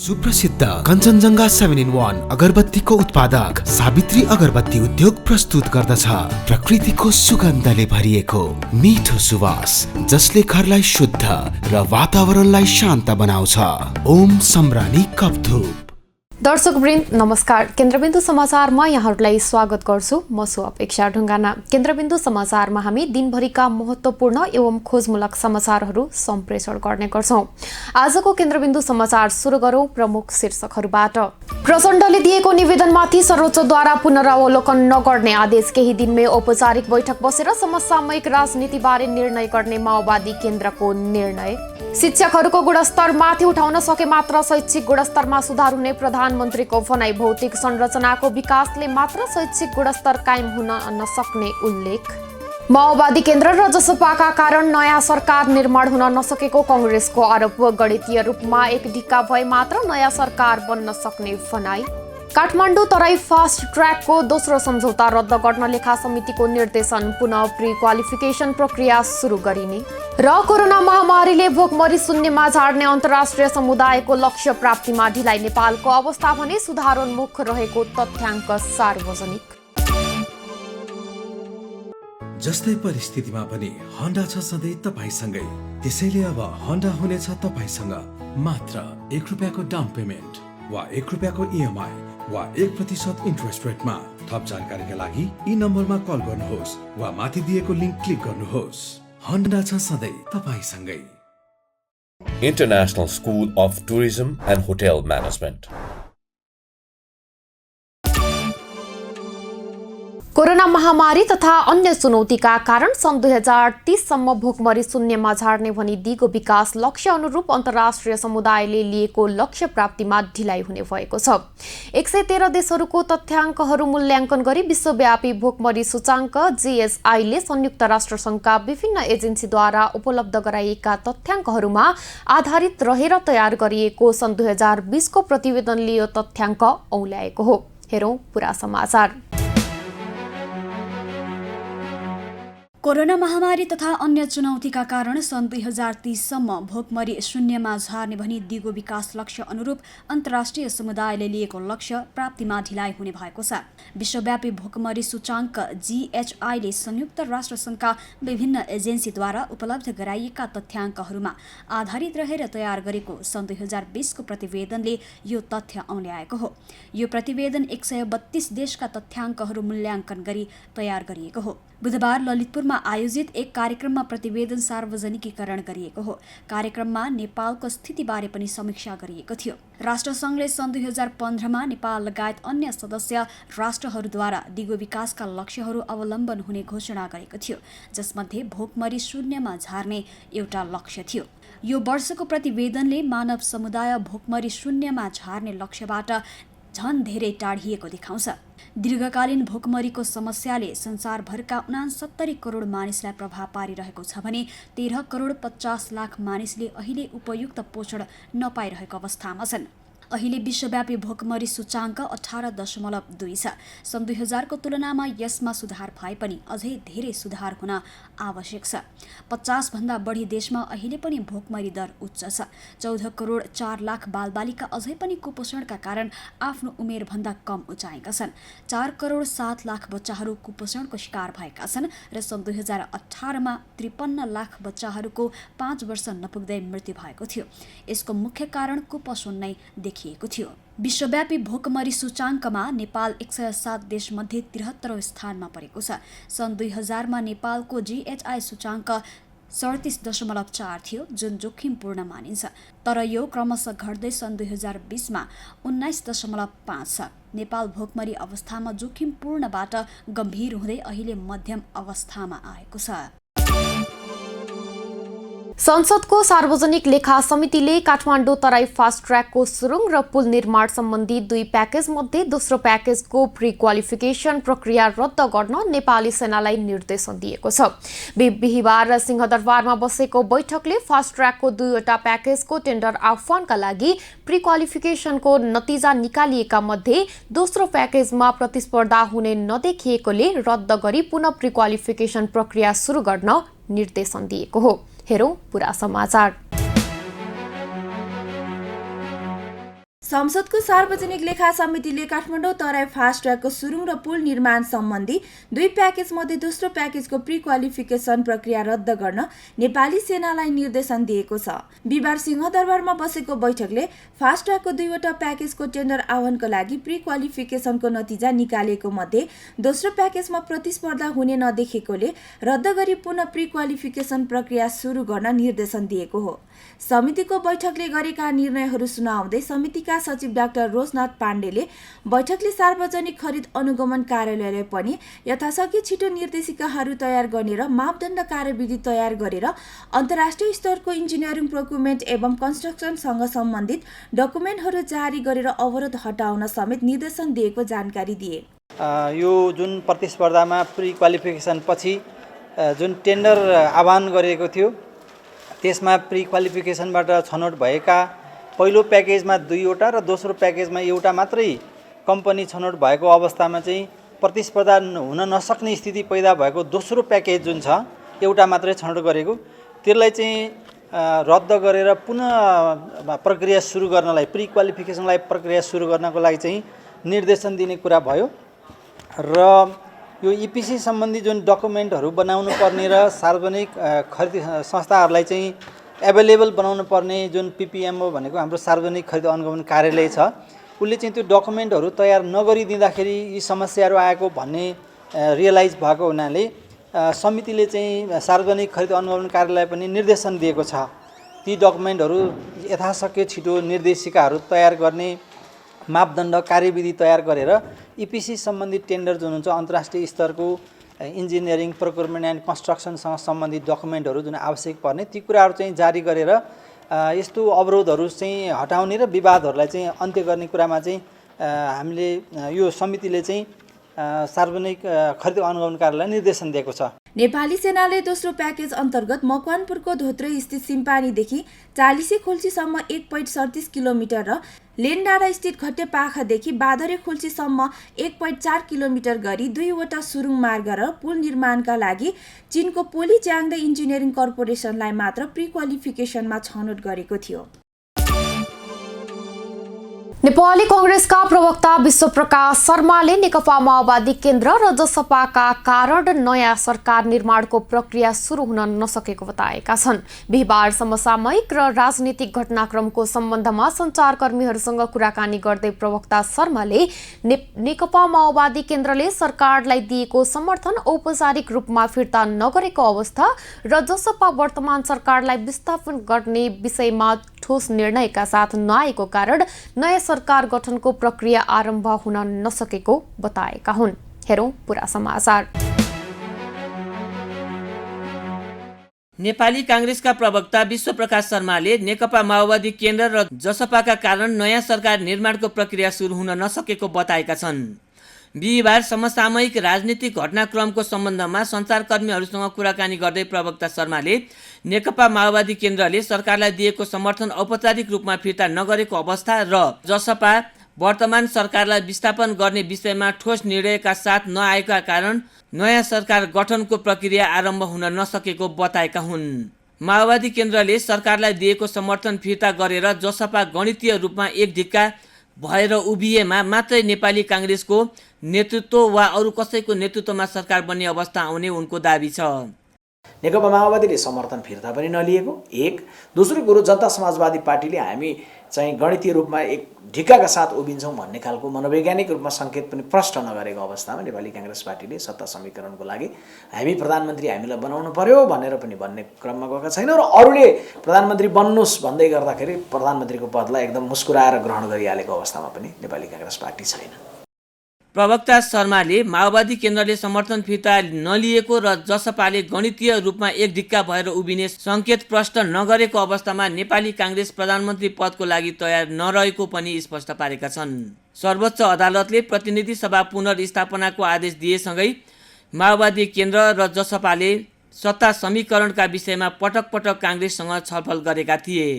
सुप्रसिद्ध कञ्चनजङ्घा 7-in-1 अगरबत्तीको उत्पादक सावित्री अगरबत्ती उद्योग प्रस्तुत गर्दछ प्रकृतिको सुगन्धले भरिएको मिठो सुवास जसले घरलाई शुद्ध र वातावरणलाई शान्त बनाउँछ। ओम सम्रानी कपधूप। दर्शकवृन्द नमस्कार। केन्द्रबिन्दु समाचारमा यहाँहरूलाई स्वागत गर्छु। म छु अपेक्षा ढुङ्गाना। केन्द्रबिन्दु समाचारमा हामी दिनभरिका महत्त्वपूर्ण एवं खोजमूलक समाचारहरू सम्प्रेषण गर्ने गर्छौं। आजको केन्द्रबिन्दु समाचार सुरु गरौं प्रमुख शीर्षकहरूबाट। प्रचण्डले दिएको निवेदनमाथि सर्वोच्चद्वारा पुनरावलोकन नगर्ने आदेश। केही दिनमै औपचारिक बैठक बसेर समसामयिक राजनीतिबारे निर्णय गर्ने माओवादी केन्द्रको निर्णय। शिक्षकहरूको गुणस्तर माथि उठाउन सके मात्र शैक्षिक गुणस्तरमा सुधार हुने प्रधानमन्त्रीको भनाइ। भौतिक संरचनाको विकासले मात्र शैक्षिक गुणस्तर कायम हुन नसक्ने उल्लेख। माओवादी केन्द्र र जसपाका कारण नयाँ सरकार निर्माण हुन नसकेको कांग्रेसको आरोप। गणितीय रूपमा एक ढिक्का भए मात्र नयाँ सरकार बन्न सक्ने भनाइ। काठमाडौँ तराई फास्ट ट्र्याकको दोस्रो सम्झौता रद्द गर्न लेखा समितिको निर्देशन। पुनः प्री क्वालिफिकेसन प्रक्रिया सुरु गरिने र कोरोना महामारीले भोकमरी शून्यमा झार्ने अन्तर्राष्ट्रिय समुदायको लक्ष्य प्राप्तिमा ढिलाइ। नेपालको अवस्था भने सुधारोन्मुख रहेको तथ्याङ्क सार्वजनिक। जस्तै परिस्थितिमा पनि होन्डा छ सधैँ तपाईसँगै। त्यसैले अब होन्डा हुनेछ तपाईसँग मात्र ₹1 डाउन पेमेन्ट वा ₹1 EMI वा 1% इन्ट्रेस्ट रेटमा। थप जानकारीका लागि यी नम्बरमा कल गर्नुहोस् वा माथि दिएको लिङ्क क्लिक गर्नुहोस्। होन्डा छ सधैँ तपाईसँगै। International School of Tourism and Hotel Management. Corona महामारी तथा अन्य चुनौतीका कारण सन् 2030 सम्म भोकमरी शून्यमा झार्ने भनी दिगो विकास लक्ष्य अनुरूप अन्तर्राष्ट्रिय समुदायले लिएको लक्ष्य प्राप्तिमा ढिलाइ हुने भएको छ। 113 देशहरूको तथ्याङ्कहरू मूल्याङ्कन गरी विश्वव्यापी भोकमरी सूचाङ्क GSI ले संयुक्त राष्ट्र संघका विभिन्न एजेन्सीद्वारा उपलब्ध गराइएका तथ्याङ्कहरूमा आधारित रहेर तयार गरिएको सन् 2020 को प्रतिवेदनले यो तथ्याङ्क औल्याएको हो। हेरौं पुरा समाचार। कोरोना महामारी तथा अन्य चुनौतीका कारण सन् 2030 सम्म भोकमरी शून्यमा झार्ने भनी दिगो विकास लक्ष्य अनुरूप अन्तर्राष्ट्रिय समुदायले लिएको लक्ष्य प्राप्तिमा ढिलाइ हुने भएको छ। विश्वव्यापी भोकमरी सूचाङ्क GHI ले संयुक्त राष्ट्र संघका विभिन्न एजेन्सीद्वारा उपलब्ध गराइएका तथ्याङ्कहरूमा आधारित रहेर तयार गरेको सन् 2020 को प्रतिवेदनले यो तथ्य औल्याएको हो। यो प्रतिवेदन 132 देशका तथ्याङ्कहरू मूल्याङ्कन गरी तयार गरिएको हो। बुधबार ललितपुरमा आयोजित एक कार्यक्रममा प्रतिवेदन सार्वजनिकीकरण गरिएको हो। कार्यक्रममा नेपालको स्थितिबारे पनि समीक्षा गरिएको थियो। राष्ट्रसङ्घले सन् 2015मा नेपाल लगायत अन्य सदस्य राष्ट्रहरूद्वारा दिगो विकासका लक्ष्यहरू अवलम्बन हुने घोषणा गरेको थियो, जसमध्ये भोकमरी शून्यमा झार्ने एउटा लक्ष्य थियो। यो वर्षको प्रतिवेदनले मानव समुदाय भोकमरी शून्यमा झार्ने लक्ष्यबाट झन धेरै टाढिएको देखाउँछ। दीर्घकालीन भोकमरीको समस्याले संसारभरका 69 करोड मानिसलाई प्रभाव पारिरहेको छ भने 13 करोड 50 लाख मानिसले अहिले उपयुक्त पोषण नपाइरहेको अवस्थामा छन्। अहिले विश्वव्यापी भोकमरी सूचाङ्क 18.2 छ। सन् 2000 को तुलनामा यसमा सुधार भए पनि अझै धेरै सुधार हुन आवश्यक छ। 50 भन्दा बढी देशमा अहिले पनि भोकमरी दर उच्च छ। 14 करोड 4 लाख बालबालिका अझै पनि कुपोषणका कारण आफ्नो उमेरभन्दा कम उचाएका छन्। 4 करोड 7 लाख बच्चाहरू कुपोषणको शिकार भएका छन् र सन् 2018 मा 53 लाख बच्चाहरूको 5 वर्ष नपुग्दै मृत्यु भएको थियो। यसको मुख्य कारण कुपोषण नै देखिएको थियो। विश्वव्यापी भोकमरी सूचाङ्कमा नेपाल 107 देशमध्ये 73औं स्थानमा परेको छ। सन् 2000 मा नेपालको GHI सूचाङ्क 37.4 थियो, जुन जोखिमपूर्ण मानिन्छ। तर यो क्रमशः घट्दै सन् 2020 मा 19.5 छ। नेपाल भोकमरी अवस्थामा जोखिमपूर्णबाट गम्भीर हुँदै अहिले मध्यम अवस्थामा आएको छ। संसदको सार्वजनिक लेखा समितिले काठमाडौँ तराई फास्ट ट्र्याकको सुरुङ र पुल निर्माण सम्बन्धी 2 प्याकेज मध्ये दोस्रो प्याकेजको प्री क्वालिफिकेसन प्रक्रिया रद्द गर्न नेपाली सेनालाई निर्देशन दिएको छ। बिहिबार सिंहदरबारमा बसेको बैठकले फास्ट ट्र्याकको 2वटा प्याकेजको टेन्डर आह्वानका लागि प्री क्वालिफिकेसनको नतिजा निकालिएका मध्ये दोस्रो प्याकेजमा प्रतिस्पर्धा हुने नदेखिएकोले रद्द गरी पुनः प्री क्वालिफिकेसन प्रक्रिया सुरु गर्न निर्देशन दिएको हो। हेरौं पुरा समाचार। संसदको सार्वजनिक लेखा समितिले काठमाडौँ तराई फास्ट ट्र्याकको सुरुङ र पुल निर्माण सम्बन्धी 2 प्याकेज मध्ये दोस्रो प्याकेजको प्री क्वालिफिकेसन प्रक्रिया रद्द गर्न नेपाली सेनालाई निर्देशन दिएको छ। बिहिबार सिंहदरबारमा बसेको बैठकले फास्ट ट्र्याकको 2वटा प्याकेजको टेन्डर आह्वानको लागि प्री क्वालिफिकेसनको नतिजा निकालेको मध्ये दोस्रो प्याकेजमा प्रतिस्पर्धा हुने नदेखेकोले रद्द गरी पुनः प्री क्वालिफिकेसन प्रक्रिया सुरु गर्न निर्देशन दिएको हो। समितिको बैठकले गरेका निर्णयहरू सुनाउँदै समितिका सचिव डाक्टर रोजनाथ पाण्डेले बैठकले सार्वजनिक खरिद अनुगमन कार्यालयले पनि यथाशक्य छिटो निर्देशिकाहरू तयार गर्ने र मापदण्ड कार्यविधि तयार गरेर अन्तर्राष्ट्रिय स्तरको इन्जिनियरिङ प्रोक्युरमेन्ट एवं कन्स्ट्रक्सनसँग सम्बन्धित डकुमेन्टहरू जारी गरेर अवरोध हटाउन समेत निर्देशन दिएको जानकारी दिए। यो जुन प्रतिस्पर्धामा प्री क्वालिफिकेसन पछि जुन टेन्डर आह्वान गरेको थियो त्यसमा प्री क्वालिफिकेसनबाट छनौट भएका पहिलो प्याकेजमा 2वटा र दोस्रो प्याकेजमा एउटा मात्रै कम्पनी छनौट भएको अवस्थामा चाहिँ प्रतिस्पर्धा हुन नसक्ने स्थिति पैदा भएको दोस्रो प्याकेज जुन छ एउटा मात्रै छनौट गरेको त्यसलाई चाहिँ रद्द गरेर पुनः प्रक्रिया सुरु गर्नलाई प्री क्वालिफिकेसनलाई प्रक्रिया सुरु गर्नको लागि चाहिँ निर्देशन दिने कुरा भयो र यो इपिसी सम्बन्धी जुन डकुमेन्टहरू बनाउनु पर्ने र सार्वजनिक खरिद संस्थाहरूलाई चाहिँ एभाइलेबल बनाउनु पर्ने जुन पिपिएमओ भनेको हाम्रो सार्वजनिक खरिद अनुगमन कार्यालय छ उसले चाहिँ त्यो डकुमेन्टहरू तयार नगरिदिँदाखेरि यी समस्याहरू आएको भन्ने रियलाइज भएको हुनाले समितिले चाहिँ सार्वजनिक खरिद अनुगमन कार्यालय पनि निर्देशन दिएको छ। ती डकुमेन्टहरू यथाशक्य छिटो निर्देशिकाहरू तयार गर्ने मापदण्ड कार्यविधि तयार गरेर इपिसी सम्बन्धी टेन्डर जुन हुन्छ अन्तर्राष्ट्रिय स्तरको इन्जिनियरिङ प्रोक्युरमेन्ट एन्ड कन्स्ट्रक्सनसँग सम्बन्धित डकुमेन्टहरू जुन आवश्यक पर्ने ती कुराहरू चाहिँ जारी गरेर यस्तो अवरोधहरू चाहिँ हटाउने र विवादहरूलाई चाहिँ अन्त्य गर्ने कुरामा चाहिँ हामीले यो समितिले चाहिँ सार्वजनिक खरिद अनुगमन कार्यालयलाई निर्देशन दिएको छ। नेपाली सेनाले दोस्रो प्याकेज अन्तर्गत मकवानपुरको धोत्रे स्थित सिम्पानीदेखि चालिसे खोल्सीसम्म 1.37 किलोमिटर र लेनडाँडा स्थित घट्टेपाखादेखि बाँदरे खोल्सीसम्म 1.4 किलोमिटर गरी 2वटा सुरुङ मार्ग र पुल निर्माणका लागि चीनको पोली च्याङ्दे इन्जिनियरिङ कर्पोरेसनलाई मात्र प्री क्वालिफिकेसनमा छनौट गरेको थियो। नेपाली कांग्रेसका प्रवक्ता विश्वप्रकाश शर्माले नेकपा माओवादी केन्द्र र जसपाका कारण नयाँ सरकार निर्माणको प्रक्रिया सुरु हुन नसकेको बताएका छन्। बिहिबार समसामयिक र राजनीतिक घटनाक्रमको सम्बन्धमा सञ्चारकर्मीहरूसँग कुराकानी गर्दै प्रवक्ता शर्माले नेकपा माओवादी केन्द्रले सरकारलाई दिएको समर्थन औपचारिक रूपमा फिर्ता नगरेको अवस्था र जसपा वर्तमान सरकारलाई विस्थापन गर्ने विषयमा ठोस निर्णयका साथ नआएको कारण नयाँ सरकार गठनको प्रक्रिया आरम्भ हुन नसकेको बताएका हुन्। हेरौं पूरा समाचार। नेपाली कांग्रेसका प्रवक्ता विश्वप्रकाश शर्माले नेकपा माओवादी केन्द्र र जसपाका कारण नयाँ सरकार निर्माणको प्रक्रिया सुरु हुन नसकेको बताएका छन्। बिहिबार समसामयिक राजनीतिक घटनाक्रमको सम्बन्धमा सञ्चारकर्मीहरूसँग कुराकानी गर्दै प्रवक्ता शर्माले नेकपा माओवादी केन्द्रले सरकारलाई दिएको समर्थन औपचारिक रूपमा फिर्ता नगरेको अवस्था र जसपा वर्तमान सरकारलाई विस्थापन गर्ने विषयमा ठोस निर्णयका साथ नआएका कारण नयाँ सरकार गठनको प्रक्रिया आरम्भ हुन नसकेको बताएका हुन्। माओवादी केन्द्रले सरकारलाई दिएको समर्थन फिर्ता गरेर जसपा गणितीय रूपमा एक ढिक्का भएर उभिएमा मात्रै नेपाली कांग्रेसको नेतृत्व वा अरू कसैको नेतृत्वमा सरकार बन्ने अवस्था आउने उनको दाबी छ। नेकपा माओवादीले समर्थन फिर्ता पनि नलिएको एक। दोस्रो कुरो जनता समाजवादी पार्टीले हामी चाहिँ गणितीय रूपमा एक ढिक्काका साथ उभिन्छौँ भन्ने खालको मनोवैज्ञानिक रूपमा सङ्केत पनि प्रष्ट नगरेको अवस्थामा नेपाली कांग्रेस पार्टीले सत्ता समीकरणको लागि हामी प्रधानमन्त्री हामीलाई बनाउनु पर्यो भनेर पनि भन्ने क्रममा गएका छैन र अरूले प्रधानमन्त्री बन्नुहोस् भन्दै गर्दाखेरि प्रधानमन्त्रीको पदलाई एकदम मुस्कुराएर ग्रहण गरिहालेको अवस्थामा पनि नेपाली कांग्रेस पार्टी छैन। प्रवक्ता शर्माले माओवादी केन्द्रले समर्थन फिर्ता नलिएको र जसपाले गणितीय रूपमा एक ढिक्का भएर उभिने सङ्केत प्रष्ट नगरेको अवस्थामा नेपाली कांग्रेस प्रधानमन्त्री पदको लागि तयार नरहेको पनि स्पष्ट पारेका छन्। सर्वोच्च अदालतले प्रतिनिधि सभा पुनर्स्थापनाको आदेश दिएसँगै माओवादी केन्द्र र जसपाले सत्ता समीकरणका विषयमा पटक पटक कांग्रेससँग छलफल गरेका थिए।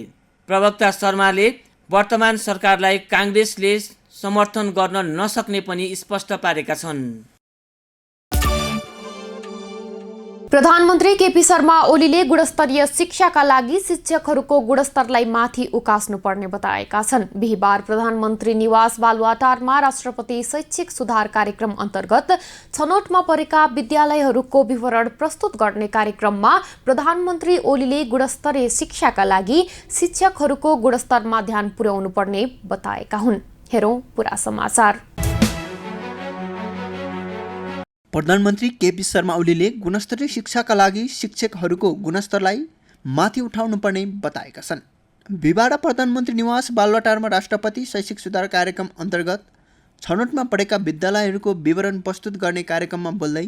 प्रवक्ता शर्माले वर्तमान सरकारलाई कांग्रेसले समर्थन गर्न नसक्ने पनि स्पष्ट पारेका छन्। प्रधानमन्त्री केपी शर्मा ओलीले गुणस्तरीय शिक्षाका लागि शिक्षकहरूको गुणस्तरलाई माथि उकास्नुपर्ने बताएका छन्। बिहिबार प्रधानमन्त्री निवास बालुवाटारमा राष्ट्रपति शैक्षिक सुधार कार्यक्रम अन्तर्गत छनौटमा परेका विद्यालयहरूको विवरण प्रस्तुत गर्ने कार्यक्रममा प्रधानमन्त्री ओलीले गुणस्तरीय शिक्षाका लागि शिक्षकहरूको गुणस्तरमा ध्यान पुर्याउनुपर्ने बताएका हुन्। हेरौं पूरा समाचार। प्रधानमन्त्री केपी शर्मा ओलीले गुणस्तरीय शिक्षाका लागि शिक्षकहरूको गुणस्तरलाई माथि उठाउनुपर्ने बताएका छन्। बिहिबार प्रधानमन्त्री निवास बालुवाटारमा राष्ट्रपति शैक्षिक सुधार कार्यक्रम अन्तर्गत छनौटमा परेका विद्यालयहरूको विवरण प्रस्तुत गर्ने कार्यक्रममा बोल्दै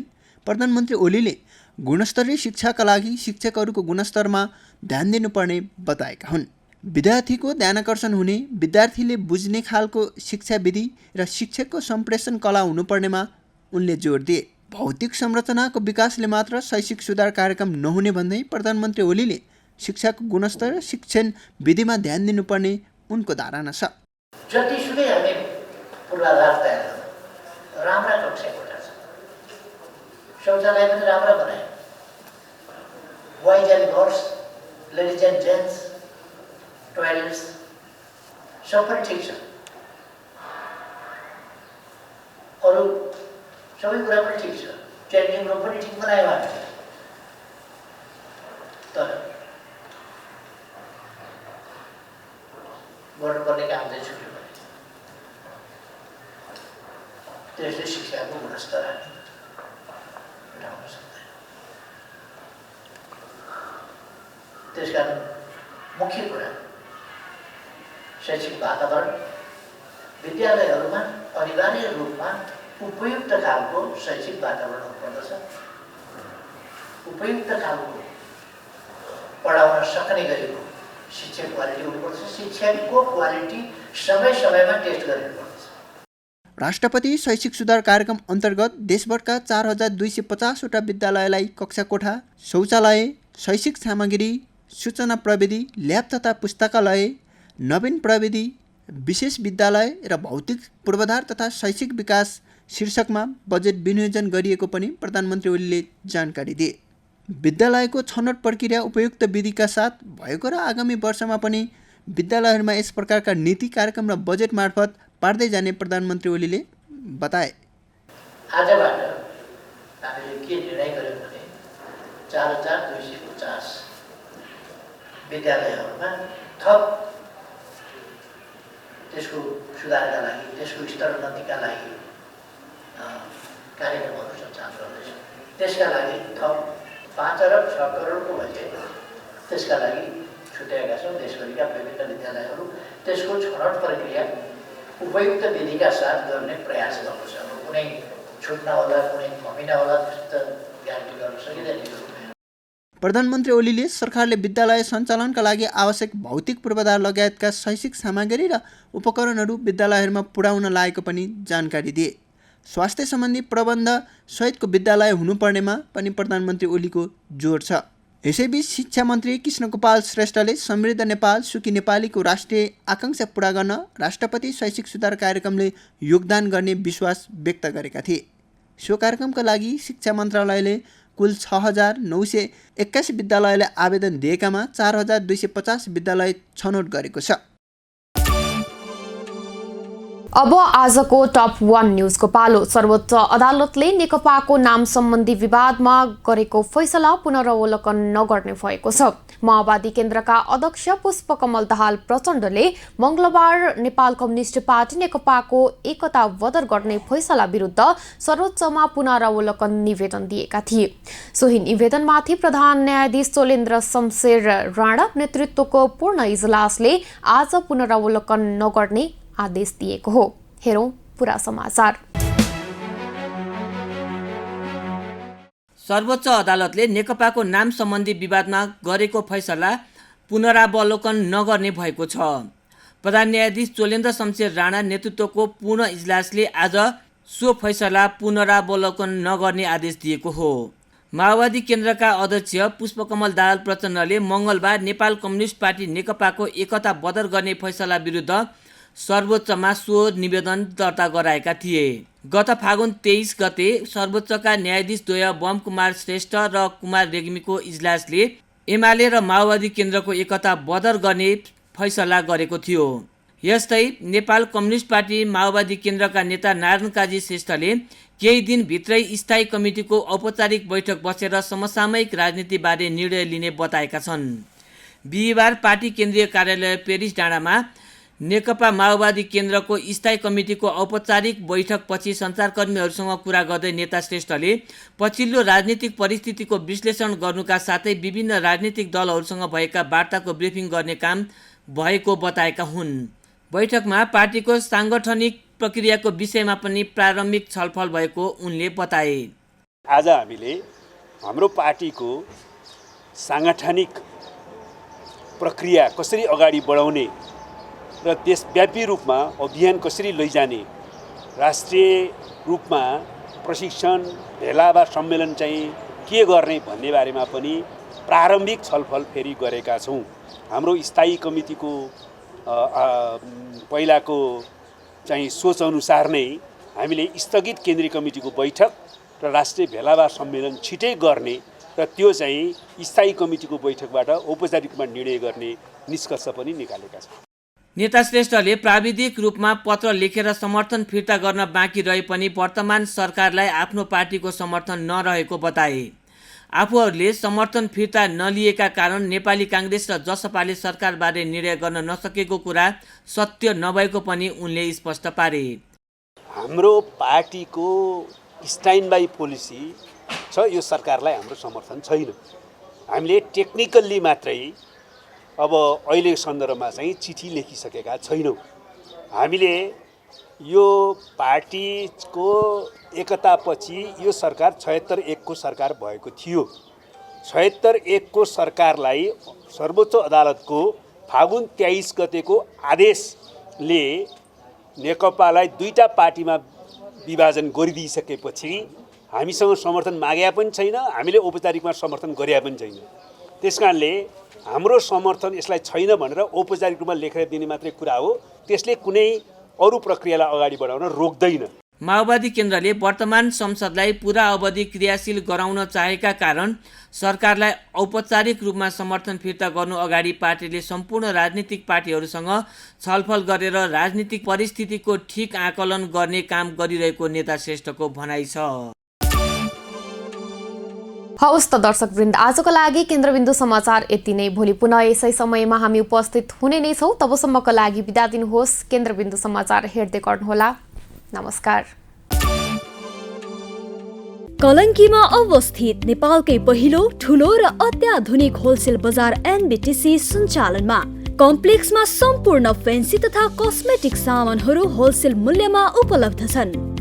प्रधानमन्त्री ओलीले गुणस्तरीय शिक्षाका लागि शिक्षकहरूको गुणस्तरमा ध्यान दिनुपर्ने बताएका हुन्। विद्यार्थीको ध्यानाकर्षण हुने, विद्यार्थीले बुझ्ने खालको शिक्षाविधि र शिक्षकको सम्प्रेषण कला हुनुपर्नेमा उनले जोड दिए। भौतिक संरचनाको विकासले मात्र शैक्षिक सुधार कार्यक्रम नहुने भन्दै प्रधानमन्त्री ओलीले शिक्षाको गुणस्तर र शिक्षण विधिमा ध्यान दिनुपर्ने उनको धारणा छ। जतिसुकै हामी पूर्वाधार तयार गर्छौँ, राम्रा कक्षा कोठा छ, शौचालय पनि राम्रा बनायो, boys and girls, ladies and gents टोयलेट्स सबै ठिक छ, अरू सबै कुरा पनि ठिक छ, चेन्जिङ रुम पनि ठिक बनायो हामीले। तर गर्नुपर्ने काम चाहिँ छुट्यो भने त्यसले शिक्षाको गुणस्तर हामी उठाउन सक्दैन। त्यसकारण मुख्य कुरा शैक्षिक वातावरण विद्यालयहरूमा अनिवार्य रूपमा उपयुक्त खालको शैक्षिक वातावरण हुनुपर्दछ। उपयुक्त खालको पढाउन सक्ने गरीको शिक्षक क्वालिटी हुनुपर्छ। शिक्षकको क्वालिटी समय समयमा टेस्ट गरिनुपर्दछ। राष्ट्रपति शैक्षिक सुधार कार्यक्रम अन्तर्गत देशभरका 4250वटा विद्यालयलाई कक्षा कोठा, शौचालय, शैक्षिक सामग्री, सूचना प्रविधि, ल्याब तथा पुस्तकालय, नवीन प्रविधि, विशेष विद्यालय र भौतिक पूर्वाधार तथा शैक्षिक विकास शीर्षकमा बजेट विनियोजन गरिएको पनि प्रधानमन्त्री ओलीले जानकारी दिए। विद्यालयको छनौट प्रक्रिया उपयुक्त विधिका साथ भएको र आगामी वर्षमा पनि विद्यालयहरूमा यस प्रकारका नीति कार्यक्रम र बजेट मार्फत पार्दै जाने प्रधानमन्त्री ओलीले बताए। आजबाट हामीले के निर्णय गर्यौँ भने 4250 विद्यालयहरूमा थप त्यसको सुधारका लागि, त्यसको स्तरोन्नतिका लागि कार्यक्रमहरू सञ्चालन गर्दैछौँ। त्यसका लागि थप 5 अरब 6 करोडको बजेट त्यसका लागि छुट्याएका छौँ। देशभरिका विभिन्न विद्यालयहरू त्यसको छनौट प्रक्रिया उपयुक्त विधिका साथ गर्ने प्रयास गर्दछ। कुनै छुट नहोला, कुनै कमी नहोला त्यस्तो ग्यारेन्टी गर्न सकिँदैन। प्रधानमन्त्री ओलीले सरकारले विद्यालय सञ्चालनका लागि आवश्यक भौतिक पूर्वाधार लगायतका शैक्षिक सामग्री र उपकरणहरू विद्यालयहरूमा पुर्याउन लागेको पनि जानकारी दिए। स्वास्थ्य सम्बन्धी प्रबन्ध सहितको विद्यालय हुनुपर्नेमा पनि प्रधानमन्त्री ओलीको जोड छ। यसैबीच शिक्षा मन्त्री कृष्णगोपाल श्रेष्ठले समृद्ध नेपाल सुखी नेपालीको राष्ट्रिय आकांक्षा पूरा गर्न राष्ट्रपति शैक्षिक सुधार कार्यक्रमले योगदान गर्ने विश्वास व्यक्त गरेका थिए। सो कार्यक्रमका लागि शिक्षा मन्त्रालयले कुल 6981 विद्यालयले आवेदन दिएकामा 4250 विद्यालय छनौट गरेको छ। अब आजको टप 1 न्यूजको पालो। सर्वोच्च अदालतले नेकपाको नाम सम्बन्धी विवादमा गरेको फैसला पुनरावलोकन नगर्ने भएको छ। माओवादी केन्द्रका अध्यक्ष पुष्पकमल दाहाल प्रचण्डले मंगलबार नेपाल कम्युनिस्ट पार्टी नेकपाको एकता बदर गर्ने फैसला विरुद्ध सर्वोच्चमा पुनरावलोकन निवेदन दिएका थिए। सोही निवेदनमाथि प्रधान न्यायाधीश चोलेन्द्र शमशेर राणा नेतृत्वको पूर्ण इजलासले आज पुनरावलोकन नगर्ने आदेश दिएको हो। हेरौं पूरा समाचार। सर्वोच्च अदालतले नेकपाको नाम सम्बन्धी विवादमा गरेको फैसला पुनरावलोकन नगर्ने भएको छ। प्रधान न्यायाधीश चोलेन्द्र शमशेर राणा नेतृत्वको पूर्ण इजलासले आज सो फैसला पुनरावलोकन नगर्ने आदेश दिएको हो। माओवादी केन्द्रका अध्यक्ष पुष्पकमल दाहाल प्रचण्डले मंगलबार नेपाल कम्युनिस्ट पार्टी नेकपाको एकता बदर गर्ने फैसला विरुद्ध सर्वोच्चमा सो निवेदन दर्ता गराएका थिए। गत फागुन 23 गते सर्वोच्चका न्यायाधीश द्वय बम कुमार श्रेष्ठ र कुमार रेग्मीको इजलासले एमाले र माओवादी केन्द्रको एकता बदर गर्ने फैसला गरेको थियो। यस्तै नेपाल कम्युनिस्ट पार्टी माओवादी केन्द्रका नेता नारायण काजी श्रेष्ठले केही दिनभित्रै स्थायी कमिटीको औपचारिक बैठक बसेर समसामयिक राजनीतिबारे निर्णय लिने बताएका छन्। बिहिबार पार्टी केन्द्रीय कार्यालय पेरिस डाँडामा नेकपा माओवादी केन्द्रको स्थायी कमिटीको औपचारिक बैठकपछि सञ्चारकर्मीहरूसँग कुरा गर्दै नेता श्रेष्ठले पछिल्लो राजनीतिक परिस्थितिको विश्लेषण गर्नुका साथै विभिन्न राजनीतिक दलहरूसँग भएका वार्ताको ब्रिफिङ गर्ने काम भएको बताएका हुन्। बैठकमा पार्टीको साङ्गठनिक प्रक्रियाको विषयमा पनि प्रारम्भिक छलफल भएको उनले बताए। आज हामीले हाम्रो पार्टीको साङ्गठनिक प्रक्रिया कसरी अगाडि बढाउने र देशव्यापी रूपमा अभियान कसरी लैजाने, राष्ट्रिय रूपमा प्रशिक्षण भेला वा सम्मेलन चाहिँ के गर्ने भन्ने बारेमा पनि प्रारम्भिक छलफल फेरि गरेका छौँ। हाम्रो स्थायी कमिटीको पहिलाको चाहिँ सोचअनुसार नै हामीले स्थगित केन्द्रीय कमिटीको बैठक र राष्ट्रिय भेला वा सम्मेलन छिटै गर्ने र त्यो चाहिँ स्थायी कमिटीको बैठकबाट औपचारिक रूपमा निर्णय गर्ने निष्कर्ष पनि निकालेका छौँ। नेता श्रेष्ठले प्राविधिक रूपमा पत्र लेखेर समर्थन फिर्ता गर्न बाँकी रहे पनि वर्तमान सरकारलाई आफ्नो पार्टीको समर्थन नरहेको बताए। आफूहरूले समर्थन फिर्ता नलिएका कारण नेपाली काङ्ग्रेस र जसपाले सरकारबारे निर्णय गर्न नसकेको कुरा सत्य नभएको पनि उनले स्पष्ट पारे। हाम्रो पार्टीको स्ट्यान्ड बाई पोलिसी छ, यो सरकारलाई हाम्रो समर्थन छैन। हामीले टेक्निकल्ली मात्रै अब अहिले सन्दर्भमा चाहिँ चिठी लेखिसकेका छैनौँ। हामीले यो पार्टीको एकतापछि यो सरकार 76-1 को सरकार भएको थियो। 76-1 को सरकारलाई सर्वोच्च अदालतको फागुन 23 गतेको आदेशले नेकपालाई दुईटा पार्टीमा विभाजन गरिदिइसकेपछि हामीसँग समर्थन मागेका पनि छैन, हामीले औपचारिकमा समर्थन गरेका पनि छैन। त्यसकारणले हाम्रो समर्थन यसलाई छैन भनेर औपचारिक रूपमा लेखेर दिने मात्रै कुरा हो, त्यसले कुनै अरू प्रक्रियालाई अगाडि बढाउन रोक्दैन। माओवादी केन्द्रले वर्तमान संसदलाई पूरा अवधि क्रियाशील गराउन चाहेका कारण सरकारलाई औपचारिक रूपमा समर्थन फिर्ता गर्नु अगाडि पार्टीले सम्पूर्ण राजनीतिक पार्टीहरूसँग छलफल गरेर राजनीतिक परिस्थितिको ठिक आकलन गर्ने काम गरिरहेको नेता श्रेष्ठको भनाइ छ। हवस् त दर्शकवृन्द, आजको लागि केन्द्रबिन्दु समाचार यति नै। भोलि पुनः यसै समयमा हामी उपस्थित हुने नै छौँ। तबसम्मको लागि बिदा दिनुहोस्। केन्द्रबिन्दु समाचार हेर्दै गर्नुहोला। नमस्कार। कलङ्कीमा अवस्थित नेपालकै पहिलो ठुलो र अत्याधुनिक होलसेल बजार एनबिटिसी सञ्चालनमा कम्प्लेक्समा सम्पूर्ण फेन्सी तथा कस्मेटिक सामानहरू होलसेल मूल्यमा उपलब्ध छन्।